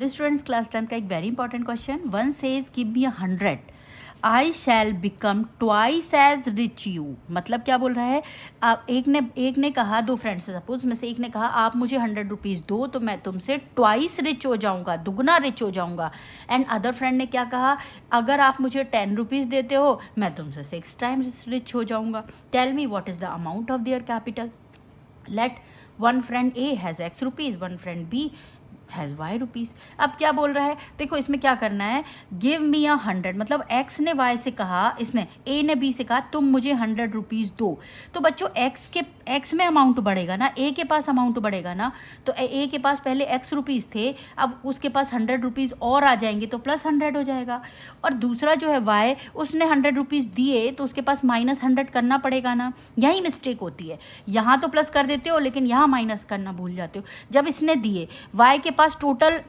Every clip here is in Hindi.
स्टूडेंट्स, क्लास 10 का एक very important question. One says give me 100, I shall become twice as rich you. मतलब क्या बोल रहा है? आप एक ने कहा, दो फ्रेंड्स से सपोज में से एक ने कहा आप मुझे 100 रुपीज़ दो तो मैं तुमसे ट्वाइस रिच हो जाऊंगा, दुगना रिच हो जाऊंगा. एंड अदर फ्रेंड ने क्या कहा? अगर आप मुझे 10 रुपीज़ देते हो मैं तुमसे 6 टाइम्स रिच हो जाऊंगा. Tell me what is the amount of their capital. Let one friend A has x rupees, one friend B has y rupees. अब क्या बोल रहा है? देखो इसमें क्या करना है. गिव मी 100 मतलब x ने y से कहा, इसने a ने b से कहा तुम मुझे 100 रुपीज़ दो. तो बच्चों x में अमाउंट बढ़ेगा ना, a के पास अमाउंट बढ़ेगा ना. तो a के पास पहले x रुपीज़ थे, अब उसके पास 100 रुपीज़ और आ जाएंगे तो प्लस 100 हो जाएगा. और दूसरा जो है y, उसने 100 रुपीज़ दिए तो उसके पास माइनस 100 करना पड़ेगा ना. यही मिस्टेक होती है, यहाँ तो प्लस कर देते हो लेकिन यहाँ माइनस करना भूल जाते हो. जब इसने दिए y के पास टोटल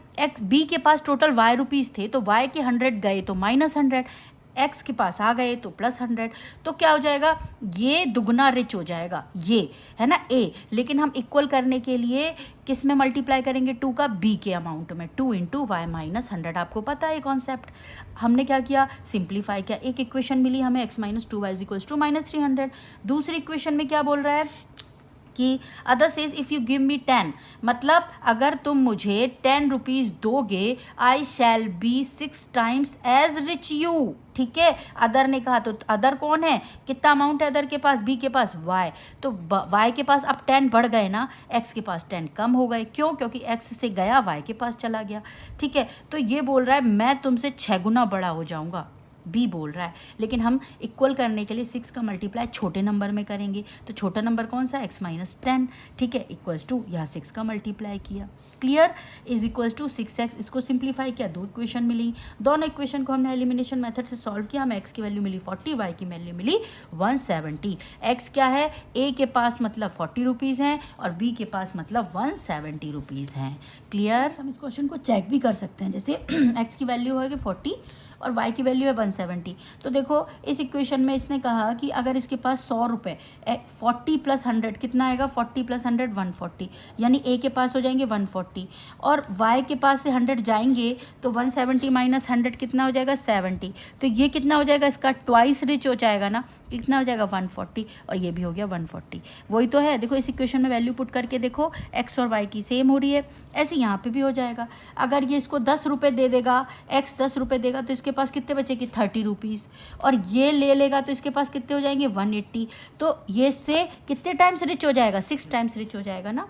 बी के पास टोटल y रुपीज़ थे तो y के 100 गए तो माइनस 100, x के पास आ गए तो प्लस 100. तो क्या हो जाएगा? ये दुगना रिच हो जाएगा, ये है ना a. लेकिन हम इक्वल करने के लिए किस में मल्टीप्लाई करेंगे? 2 का b के अमाउंट में. 2 इंटू वाई माइनस 100. आपको पता है ये कॉन्सेप्ट. हमने क्या किया? सिंप्लीफाई किया. एक इक्वेशन मिली हमें x minus 2y is equals to minus 300. दूसरी इक्वेशन में क्या बोल रहा है कि other says if you give me 10, मतलब अगर तुम मुझे 10 रुपीज़ दोगे I shall be 6 times as rich you. ठीक है, अदर ने कहा तो अदर कौन है? कितना अमाउंट है अदर के पास? बी के पास y. तो y के पास अब 10 बढ़ गए ना, x के पास 10 कम हो गए. क्यों? क्योंकि x से गया y के पास चला गया. ठीक है, तो ये बोल रहा है मैं तुमसे 6 गुना बड़ा हो जाऊंगा, बी बोल रहा है. लेकिन हम इक्वल करने के लिए 6 का मल्टीप्लाई छोटे नंबर में करेंगे. तो छोटा नंबर कौन सा? x minus 10. ठीक है, इक्वल्स टू यहाँ 6 का मल्टीप्लाई किया. Clear? Is equals to 6x. इसको सिंप्लीफाई किया, दो इक्वेशन मिली. दोनों इक्वेशन को हमने एलिमिनेशन मेथड से सॉल्व किया. हमें x की वैल्यू मिली 40, y की वैल्यू मिली 170. x क्या है? a के पास मतलब 40 रुपीज़ हैं और b के पास मतलब 170 रुपीज़ हैं. क्लियर? हम इस क्वेश्चन को चेक भी कर सकते हैं. जैसे x की वैल्यू होगी 40 और y की वैल्यू है 170. तो देखो इस इक्वेशन में इसने कहा कि अगर इसके पास 100 रुपये, 40 प्लस 100 कितना आएगा? 40 प्लस 100 140, यानी a के पास हो जाएंगे 140 और y के पास से 100 जाएंगे तो 170 माइनस 100 कितना हो जाएगा? 70. तो ये कितना हो जाएगा? इसका ट्वाइस रिच हो जाएगा ना. कितना हो जाएगा? 140 और ये भी हो गया 140. वही तो है. देखो इस इक्वेशन में वैल्यू पुट करके देखो x और y की सेम हो रही है. ऐसे यहाँ पे भी हो जाएगा. अगर ये इसको 10 रुपये दे देगा, x 10 रुपये देगा तो इसके पास कितने बचेंगे? 30 रुपीज़. और ये ले लेगा तो इसके पास कितने हो जाएंगे? 180. तो ये से कितने टाइम्स रिच हो जाएगा? 6 टाइम्स रिच हो जाएगा ना.